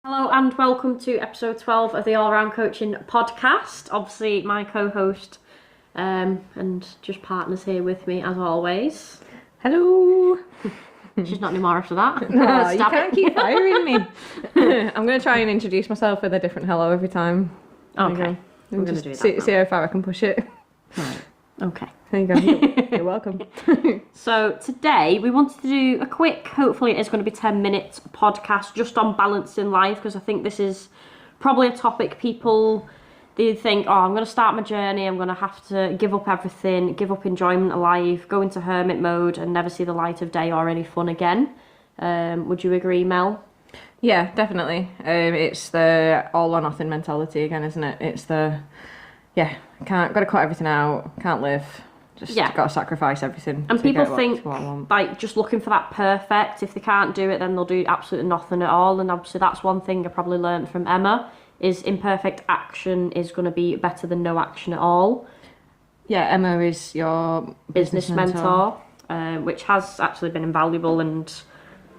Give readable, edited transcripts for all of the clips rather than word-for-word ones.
Hello and welcome to episode 12 of the All Round Coaching podcast. Obviously, my co-host and just partners here with me as always. Hello. She's not anymore after that. No, you can't keep firing me. I'm going to try and introduce myself with a different hello every time. Okay, we're going to do that see how far I can push it. Right. Okay. There you go. You're welcome. So today we wanted to do a quick, hopefully it is going to be 10 minutes podcast just on balance in life, because I think this is probably a topic people, they think, oh, I'm going to start my journey, I'm going to have to give up everything, give up enjoyment of life, go into hermit mode and never see the light of day or any fun again. Would you agree, Mel? Yeah, definitely. It's the all or nothing mentality again, isn't it? It's the, got to cut everything out, can't live. Just got to sacrifice everything. And people think, like, just looking for that perfect. If they can't do it, then they'll do absolutely nothing at all. And obviously that's one thing I probably learned from Emma, is imperfect action is going to be better than no action at all. Yeah, Emma is your business mentor, which has actually been invaluable and,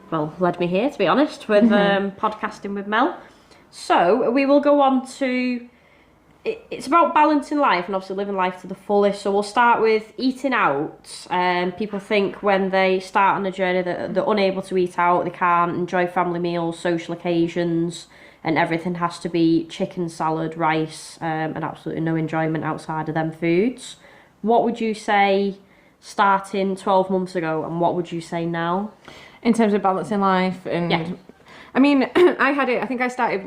well, led me here, to be honest, with podcasting with Mel. So we will go on to... It's about balancing life and obviously living life to the fullest. So we'll start with eating out. People think when they start on a journey that they're unable to eat out, they can't enjoy family meals, social occasions, and everything has to be chicken, salad, rice, and absolutely no enjoyment outside of them foods. What would you say starting 12 months ago, and what would you say now? In terms of balancing life and... Yeah. I mean, I think I started,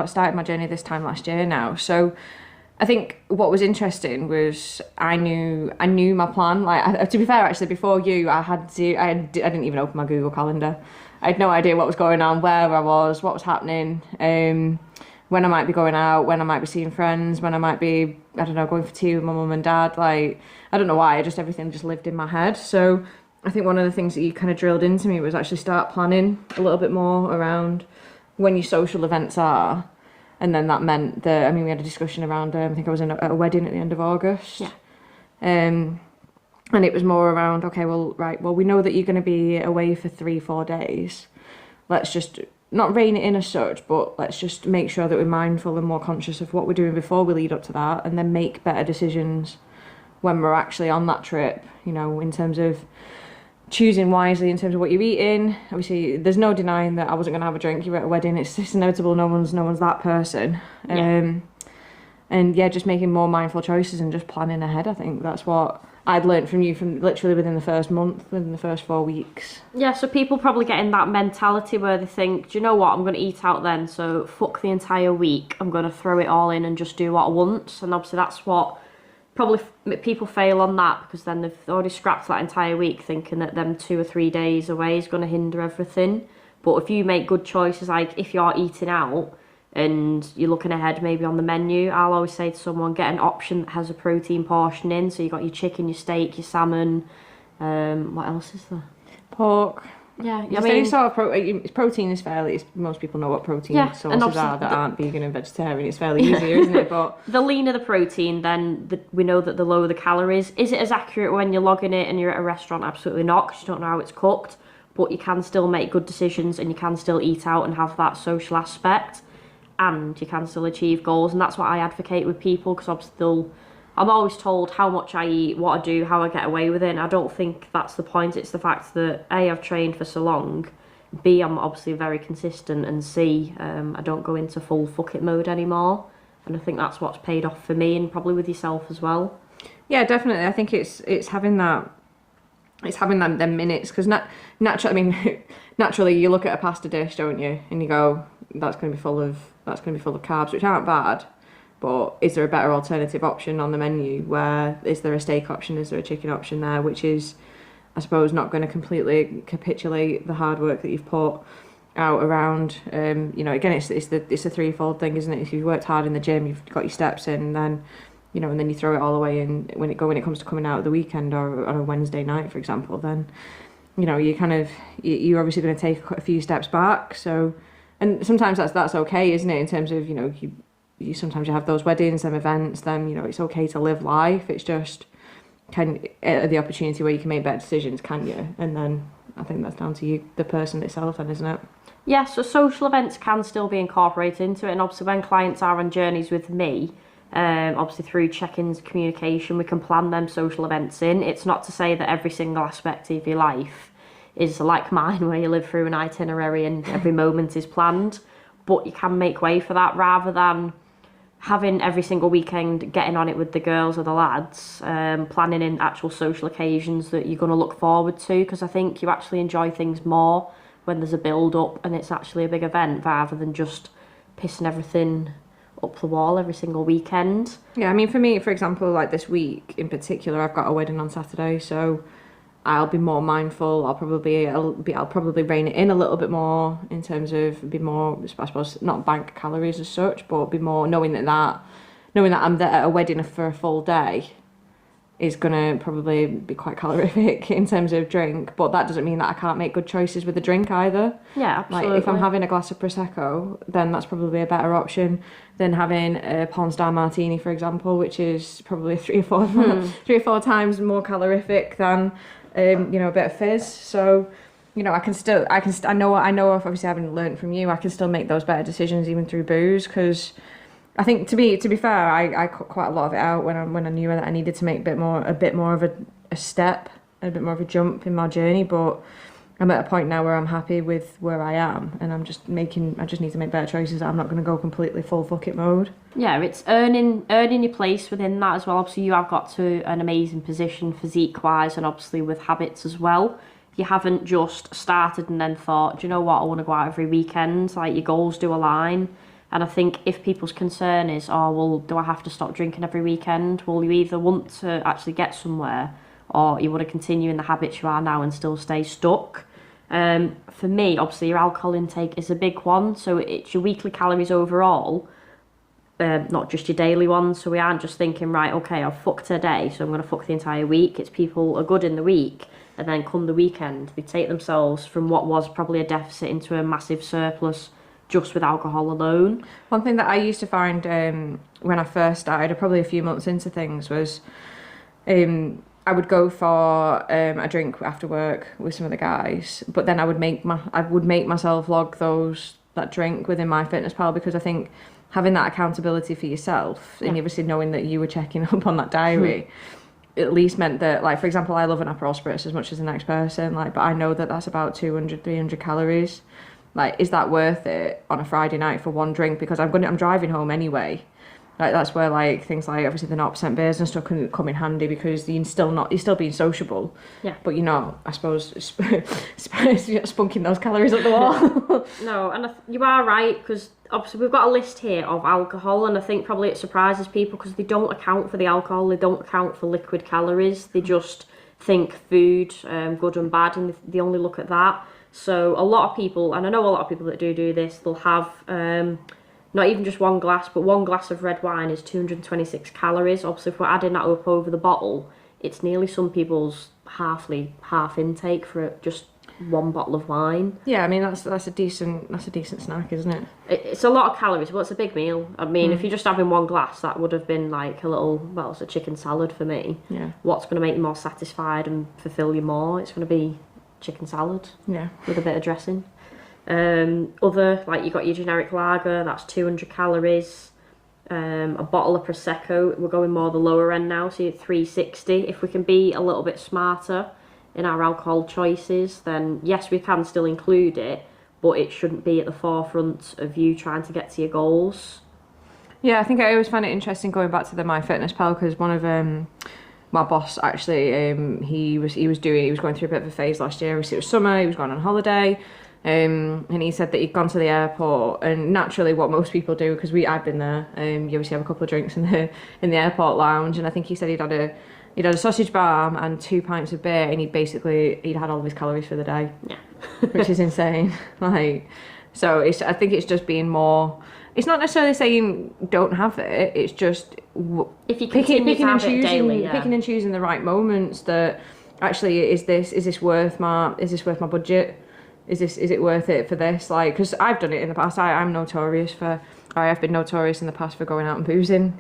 started my journey this time last year now. So I think what was interesting was I knew my plan. Like, to be fair, actually, before you, I didn't even open my Google Calendar. I had no idea what was going on, where I was, what was happening, when I might be going out, when I might be seeing friends, when I might be, I don't know, going for tea with my mum and dad. Like, I don't know why, everything just lived in my head. So I think one of the things that you kind of drilled into me was actually start planning a little bit more around when your social events are. And then that meant we had a discussion around, I think I was at a wedding at the end of August. Yeah. And it was more around, okay, we know that you're going to be away for 3-4 days. Let's just not rein it in as such, but let's just make sure that we're mindful and more conscious of what we're doing before we lead up to that, and then make better decisions when we're actually on that trip, in terms of choosing wisely in terms of what you're eating. Obviously, there's no denying that I wasn't going to have a drink. You're at a wedding, it's inevitable. No one's that person. Yeah. Just making more mindful choices and just planning ahead. I think that's what I'd learned from you from literally within the first month, within the first 4 weeks. Yeah, so people probably get in that mentality where they think, do you know what, I'm going to eat out then, so fuck the entire week. I'm going to throw it all in and just do what I want. And obviously that's what probably people fail on, that because then they've already scrapped that entire week thinking that them 2 or 3 days away is going to hinder everything. But if you make good choices, like if you're eating out and you're looking ahead maybe on the menu, I'll always say to someone, get an option that has a protein portion in. So you got your chicken, your steak, your salmon. What else is there? Pork. Yeah, any sort of protein is fairly. Most people know what protein sources are that aren't vegan and vegetarian. It's fairly easier, isn't it? But the leaner the protein, then we know that the lower the calories. Is it as accurate when you're logging it and you're at a restaurant? Absolutely not, because you don't know how it's cooked. But you can still make good decisions, and you can still eat out and have that social aspect, and you can still achieve goals. And that's what I advocate with people, because obviously I'm always told how much I eat, what I do, how I get away with it, and I don't think that's the point. It's the fact that A, I've trained for so long, B, I'm obviously very consistent, and C, I don't go into full fuck it mode anymore. And I think that's what's paid off for me, and probably with yourself as well. Yeah, definitely. I think it's having that. It's having them minutes, because naturally you look at a pasta dish, don't you, and you go, that's going to be full of carbs, which aren't bad. But is there a better alternative option on the menu? Is there a steak option? Is there a chicken option there? Which is, I suppose, not going to completely capitulate the hard work that you've put out around. Again, it's a threefold thing, isn't it? If you've worked hard in the gym, you've got your steps in, then and then you throw it all away. And when it comes to coming out of the weekend or on a Wednesday night, for example, then you're obviously going to take a few steps back. So, and sometimes that's okay, isn't it? In terms of you sometimes you have those weddings, them events, then it's okay to live life. It's just the opportunity where you can make better decisions, can you? And then I think that's down to you, the person itself, then, isn't it? Yeah, so social events can still be incorporated into it, and obviously when clients are on journeys with me, obviously through check-ins, communication, we can plan them social events in. It's not to say that every single aspect of your life is like mine, where you live through an itinerary and every moment is planned, but you can make way for that rather than having every single weekend getting on it with the girls or the lads, planning in actual social occasions that you're going to look forward to, because I think you actually enjoy things more when there's a build up and it's actually a big event rather than just pissing everything up the wall every single weekend. Yeah, I mean, for me, for example, like this week in particular, I've got a wedding on Saturday, so I'll be more mindful. I'll probably rein it in a little bit more in terms of be more, I suppose, not bank calories as such, but be more knowing that I'm there at a wedding for a full day is gonna probably be quite calorific in terms of drink, but that doesn't mean that I can't make good choices with the drink either. Yeah, absolutely. Like if I'm having a glass of Prosecco, then that's probably a better option than having a Porn Star Martini, for example, which is probably three or four times more calorific than a bit of fizz. So, I know if obviously I haven't learned from you, I can still make those better decisions even through booze, because I think to be fair, I cut quite a lot of it out when I knew that I needed to make a bit more of a step, a bit more of a jump in my journey. But I'm at a point now where I'm happy with where I am, and I just need to make better choices. I'm not going to go completely full fuck it mode. Yeah, it's earning your place within that as well. Obviously, you have got to an amazing position physique wise, and obviously with habits as well. You haven't just started and then thought, do you know what, I want to go out every weekend. Like, your goals do align. And I think if people's concern is, oh, well, do I have to stop drinking every weekend? Well, you either want to actually get somewhere or you want to continue in the habits you are now and still stay stuck. For me, obviously, your alcohol intake is a big one. So it's your weekly calories overall, not just your daily ones. So we aren't just thinking, right, okay, I've fucked a day, so I'm going to fuck the entire week. It's people are good in the week, and then come the weekend, they take themselves from what was probably a deficit into a massive surplus just with alcohol alone. One thing that I used to find when I first started, or probably a few months into things, was I would go for a drink after work with some of the guys, but then I would make myself log that drink within MyFitnessPal, because I think having that accountability for yourself, and obviously knowing that you were checking up on that diary, at least meant that, like, for example, I love an Aperol Spritz as much as the next person, like, but I know that that's about 200-300 calories. Like, is that worth it on a Friday night for one drink? Because I'm driving home anyway. Like, that's where, like, things like obviously the 0% beers and stuff can come in handy, because you're still being sociable. Yeah. But you're not, I suppose, spunking those calories up the wall. No, and you are right, because obviously we've got a list here of alcohol, and I think probably it surprises people because they don't account for the alcohol, they don't account for liquid calories, they just think food, good and bad, and they only look at that. So a lot of people, and I know a lot of people that do this, they'll have not even just one glass, but one glass of red wine is 226 calories. Obviously, if we're adding that up over the bottle, it's nearly some people's half intake for just one bottle of wine. Yeah, I mean that's a decent snack, isn't it? It's a lot of calories, but it's a big meal. I mean, if you're just having one glass, that would have been like it's a chicken salad for me. Yeah. What's going to make you more satisfied and fulfill you more? It's going to be chicken salad. Yeah. With a bit of dressing. Other, like, you got your generic lager, that's 200 calories. A bottle of Prosecco, we're going more the lower end now, so you're at 360. If we can be a little bit smarter in our alcohol choices, then yes, we can still include it, but it shouldn't be at the forefront of you trying to get to your goals. Yeah, I think I always find it interesting going back to the MyFitnessPal, because one of my boss actually, he was going through a bit of a phase last year. It was summer, he was going on holiday, and he said that he'd gone to the airport, and naturally what most people do, because I've been there, you obviously have a couple of drinks in the airport lounge, and I think he said he'd had a sausage barm and 2 pints of beer, and he'd had all of his calories for the day. Yeah. Which is insane. Like, so I think it's just being more. It's not necessarily saying don't have it. It's just if you picking and choosing daily, picking and choosing the right moments. That actually is this worth my budget? Is it worth it for this? Like, because I've done it in the past. I have been notorious in the past for going out and boozing,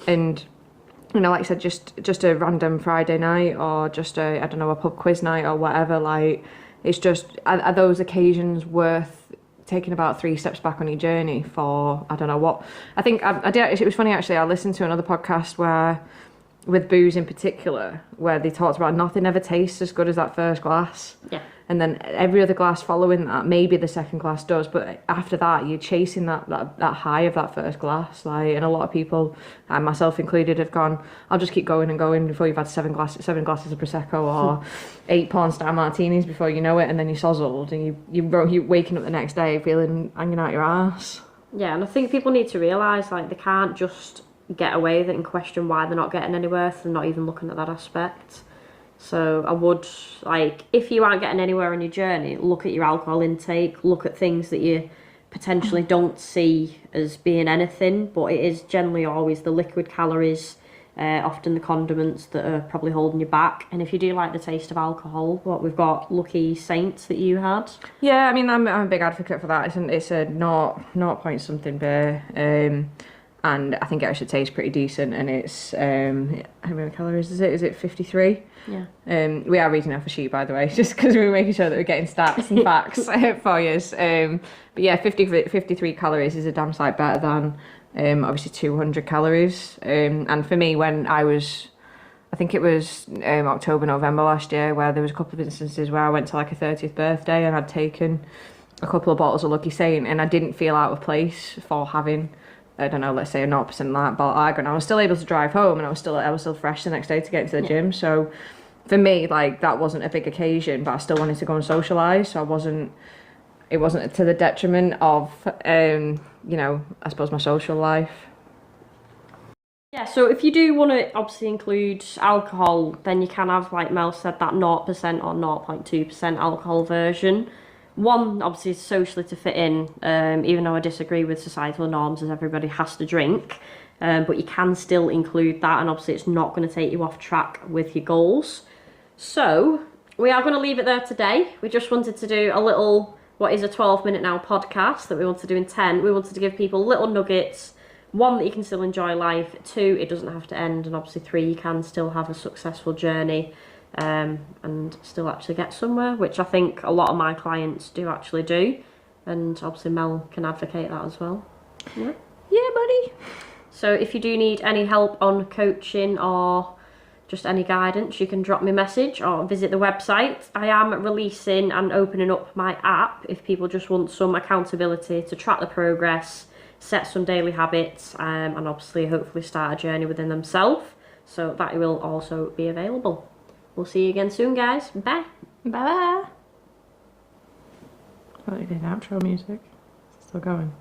and like I said, just a random Friday night or just a pub quiz night or whatever. Like, It's just, are those occasions worth taking about 3 steps back on your journey for, I don't know what. I think I did, it was funny actually, I listened to another podcast where, with booze in particular, where they talked about nothing ever tastes as good as that first glass. Yeah. And then every other glass following that, maybe the second glass does, but after that, you're chasing that high of that first glass. Like, and a lot of people, and myself included, have gone, I'll just keep going and going before you've had 7 glasses of Prosecco or 8 porn star martinis before you know it, and then you're sozzled and you're waking up the next day feeling hanging out your arse. Yeah, and I think people need to realise, like, they can't just get away with it and question why they're not getting anywhere if they're not even looking at that aspect. So I would, like, if you aren't getting anywhere on your journey, look at your alcohol intake, look at things that you potentially don't see as being anything, but it is generally always the liquid calories, often the condiments that are probably holding you back. And if you do like the taste of alcohol, what we've got Lucky Saints that you had. Yeah, I mean, I'm a big advocate for that. It's a 0 point something beer. And I think it actually tastes pretty decent, and it's how many calories is it? Is it 53? Yeah. We are reading off a sheet, by the way, just because we're making sure that we're getting stats and facts for you. But yeah, 53 calories is a damn sight better than obviously 200 calories. And for me, when I think it was October, November last year, where there was a couple of instances where I went to like a 30th birthday and I'd taken a couple of bottles of Lucky Saint, and I didn't feel out of place for having, I don't know, let's say a 0% of that bottle lager, and I was still able to drive home, and I was still fresh the next day to get into the gym. So for me, like, that wasn't a big occasion, but I still wanted to go and socialise. So it wasn't to the detriment of I suppose my social life. Yeah, so if you do want to obviously include alcohol, then you can have, like Mel said, that 0% or 0.2% alcohol version. One, obviously, is socially to fit in, even though I disagree with societal norms as everybody has to drink, but you can still include that, and obviously it's not going to take you off track with your goals. So we are going to leave it there today. We just wanted to do a little, what is a 12-minute now podcast that we wanted to do in 10. We wanted to give people little nuggets. 1, that you can still enjoy life. 2, it doesn't have to end. And obviously 3, you can still have a successful journey and still actually get somewhere, which I think a lot of my clients do actually do. And obviously Mel can advocate that as well. Yeah, buddy. So if you do need any help on coaching or just any guidance, you can drop me a message or visit the website. I am releasing and opening up my app if people just want some accountability to track the progress, set some daily habits, and obviously hopefully start a journey within themselves. So that will also be available. We'll see you again soon, guys. Bye. Bye. I thought you did outro music. It's still going.